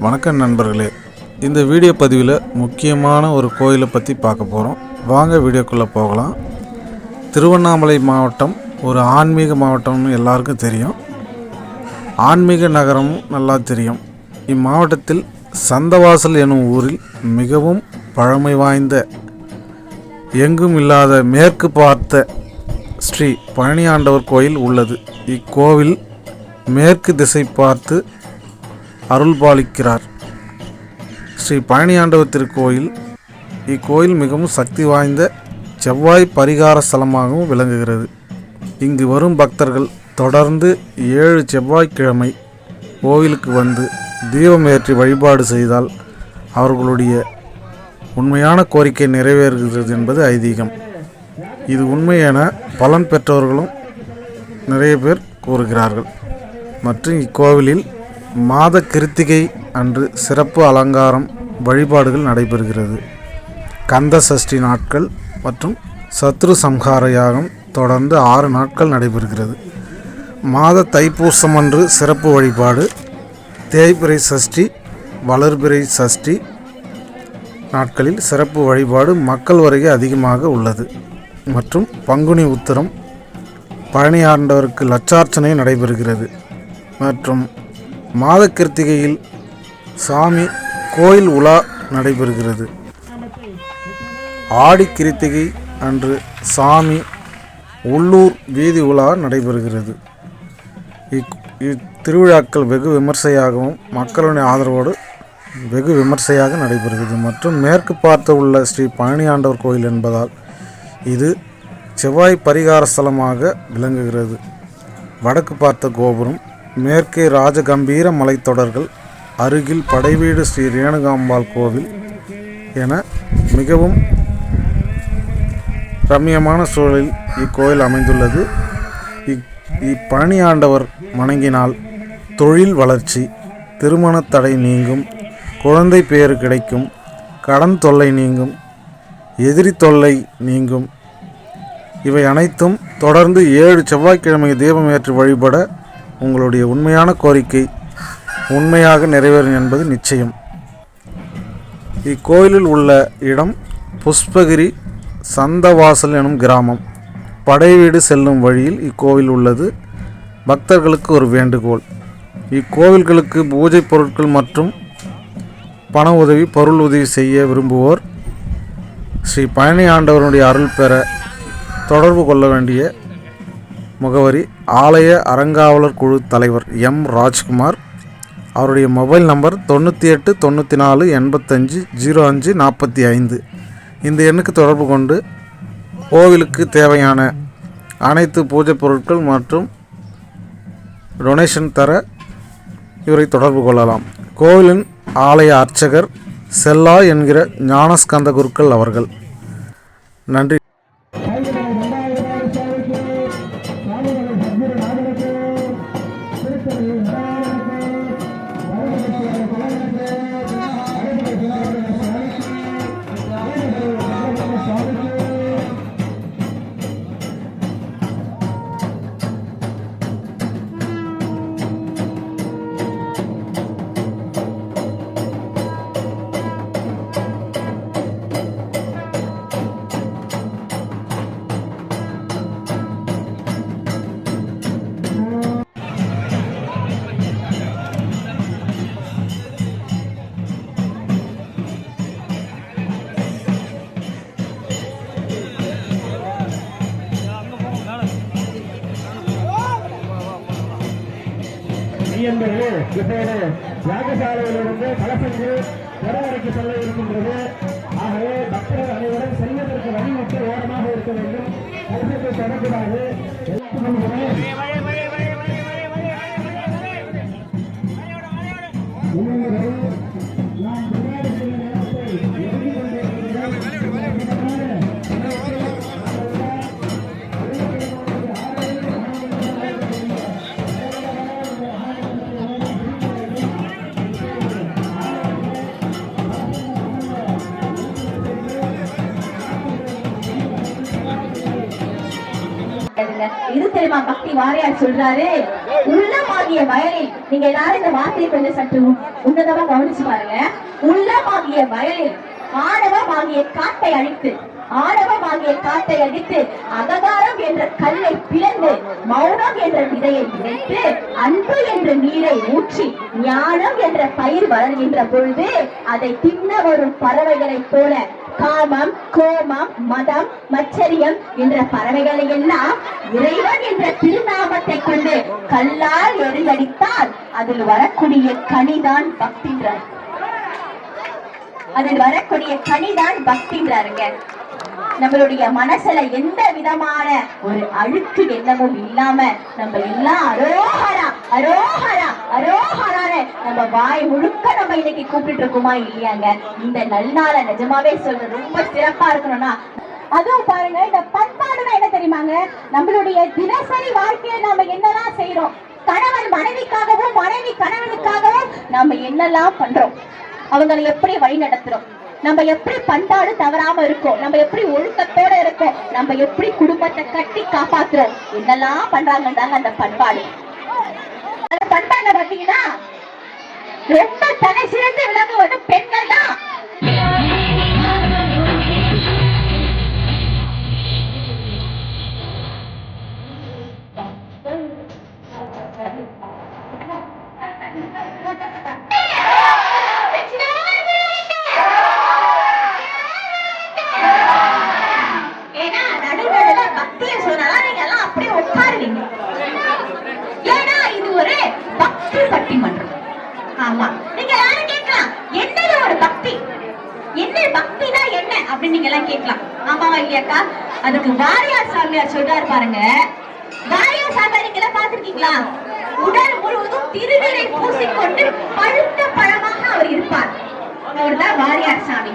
வணக்கம் நண்பர்களே, இந்த வீடியோ பதிவில் முக்கியமான ஒரு கோயிலை பற்றி பார்க்க போகிறோம். வாங்க வீடியோக்குள்ளே போகலாம். திருவண்ணாமலை மாவட்டம் ஒரு ஆன்மீக மாவட்டம்னு எல்லாருக்கும் தெரியும். ஆன்மீக நகரமும் நல்லா தெரியும். இம்மாவட்டத்தில் சந்தவாசல் எனும் ஊரில் மிகவும் பழமை வாய்ந்த எங்கும் இல்லாத மேற்கு பார்த்த ஸ்ரீ பழனி ஆண்டவர் கோயில் உள்ளது. இக்கோவில் மேற்கு திசை பார்த்து அருள்பாலிக்கிறார். ஸ்ரீ பழனி ஆண்டவர் திருக்கோயில் இக்கோயில் மிகவும் சக்தி வாய்ந்த செவ்வாய் பரிகார ஸ்தலமாகவும் விளங்குகிறது. இங்கு வரும் பக்தர்கள் தொடர்ந்து 7 செவ்வாய்க்கிழமை கோவிலுக்கு வந்து தீபம் ஏற்றி வழிபாடு செய்தால் அவர்களுடைய உண்மையான கோரிக்கை நிறைவேறுகிறது என்பது ஐதீகம். இது உண்மை என பலன் பெற்றவர்களும் நிறைய பேர் கூறுகிறார்கள். மற்றும் இக்கோவிலில் மாத கிருத்திகை அன்று சிறப்பு அலங்காரம் வழிபாடுகள் நடைபெறுகிறது. கந்த சஷ்டி நாட்கள் மற்றும் சத்ரு சம்ஹார யாகம் தொடர்ந்து 6 நாட்கள் நடைபெறுகிறது. மாத தைப்பூசம் அன்று சிறப்பு வழிபாடு, தேய்பிறை சஷ்டி, வளர்பிறை சஷ்டி நாட்களில் சிறப்பு வழிபாடு மக்கள் வருகை அதிகமாக உள்ளது. மற்றும் பங்குனி உத்திரம் பழனி ஆண்டவருக்கு லட்சார்ச்சனை நடைபெறுகிறது. மற்றும் மாத கிருத்திகையில் சாமி கோயில் உலா நடைபெறுகிறது. ஆடி கிருத்திகை அன்று சாமி உள்ளூர் வீதி உலா நடைபெறுகிறது. இத்திருவிழாக்கள் வெகு விமர்சையாகவும் மக்களுடைய ஆதரவோடு வெகு விமர்சையாக நடைபெறுகிறது. மற்றும் மேற்கு பார்த்து உள்ள ஸ்ரீ பழனி ஆண்டவர் கோயில் என்பதால் இது செவ்வாய் பரிகார ஸ்தலமாக விளங்குகிறது. வடக்கு பார்த்த கோபுரம், மேற்கே ராஜகம்பீர மலைத்தொடர்கள், அருகில் படைவீடு ஸ்ரீ ரேணுகாம்பாள் கோவில் என மிகவும் ரம்மியமான சூழலில் இக்கோயில் அமைந்துள்ளது. இப்பழனி ஆண்டவர் வணங்கினால் தொழில் வளர்ச்சி, திருமண தடை நீங்கும், குழந்தை பேறு கிடைக்கும், கடன் தொல்லை நீங்கும், எதிரி தொல்லை நீங்கும். இவை அனைத்தும் தொடர்ந்து 7 செவ்வாய்க்கிழமை தீபம் ஏற்றி வழிபட உங்களுடைய உண்மையான கோரிக்கை உண்மையாக நிறைவேறும் என்பது நிச்சயம். இக்கோயிலில் உள்ள இடம் புஷ்பகிரி சந்தவாசல் எனும் கிராமம். படைவீடு செல்லும் வழியில் இக்கோவில் உள்ளது. பக்தர்களுக்கு ஒரு வேண்டுகோள்: இக்கோவில்களுக்கு பூஜை பொருட்கள் மற்றும் பண உதவி, பொருள் உதவி செய்ய விரும்புவோர் ஸ்ரீ பழனி ஆண்டவருடைய அருள் பெற தொடர்பு கொள்ள வேண்டிய முகவரி: ஆலய அறங்காவலர் குழு தலைவர் எம் ராஜ்குமார். அவருடைய மொபைல் நம்பர் 98 94 85 05 45. இந்த எண்ணுக்கு தொடர்பு கொண்டு கோவிலுக்கு தேவையான அனைத்து பூஜை பொருட்கள் மற்றும் டொனேஷன் தர இவரை தொடர்பு கொள்ளலாம். கோவிலின் ஆலய அர்ச்சகர் செல்லா என்கிற ஞானஸ்கந்த குருக்கள் அவர்கள். நன்றி. என்பது இப்போது யாகசாலையிலிருந்து கலசங்கள் வடவரைக்கு செல்ல இருக்கின்றது. ஆகவே பக்தர்கள் அனைவரும் செல்வதற்கு வழிவிட்டு ஓரமாக இருக்க வேண்டும். கலசத்தை தொடக்கூடாது. இது தெரியுமா? பக்தி வாரியார் சொல்றாரு, உள்ளமாகிய வயலில் நீங்க எல்லாரும் இந்த வார்த்தையை கொஞ்சம் சற்று உன்னதமா கவனிச்சு பாருங்க. உள்ளமாகிய வயலில் ஆணவமாகிய காட்டை அழித்து அகங்காரம் என்ற கல்லை பிளந்து மௌனம் என்ற விதையை விதைத்து அன்பு என்ற நீரை ஊற்றி ஞானம் என்ற பயிர் வளர்கின்ற பொழுது அதை தின்ன வரும் பறவைகளைப் போல காமம், கோமம், மதம், மச்சரியம் என்ற பறவைகளை எல்லாம் இறைவன் என்ற திருநாமத்தை கொண்டு கல்லால் எரிந்தடித்தால் அதில் வரக்கூடிய கனிதான் பக்தின்றார். பக்தின்றாருங்க. நம்மளுடைய மனசுல எந்த விதமான ஒரு அழுக்கு எண்ணமும் இல்லாம நம்ம எல்லாம் அரோஹரா அரோஹரா அரோஹரான்னு நம்ம வாய் முழுக்க நம்ம இன்னைக்கு கூப்பிட்டு இருக்கோமா இல்லையாங்க? இந்த நல்நாள நிஜமாவே சொல்றது ரொம்ப சிறப்பா இருக்கணும்னா அதுவும் பாருங்க, இந்த பண்பாடுனா என்ன தெரியுமாங்க? நம்மளுடைய தினசரி வாழ்க்கையை நாம என்னெல்லாம் செய்யறோம், கணவன் மனைவிக்காகவும் மனைவி கணவனுக்காகவும் நாம என்னெல்லாம் பண்றோம், அவங்களை எப்படி வழி நடத்துறோம், நம்ம எப்படி பண்பாடு தவறாம இருக்கோம், நம்ம எப்படி ஒழுக்கத்தோட இருக்கோம், நம்ம எப்படி குடும்பத்தை கட்டி காப்பாத்துறோம், என்னெல்லாம் பண்றாங்கன்றாங்க அந்த பண்பாடு. அந்த பண்பாடுல பாத்தீங்கன்னா ரொம்ப தலை சிறந்து விளங்குவது பெண்கள் தான். அதுக்கு வாரியார் சாமியார் சொல்றாரு பாருங்க. வாரியார் சாமியார் நீங்க பாத்திருக்கீங்களா? உடல் முழுவதும் திருநீரை பூசிக்கொண்டு பழுத்த பழமாக அவர் இருப்பார். அவர்தான் வாரியார் சாமி.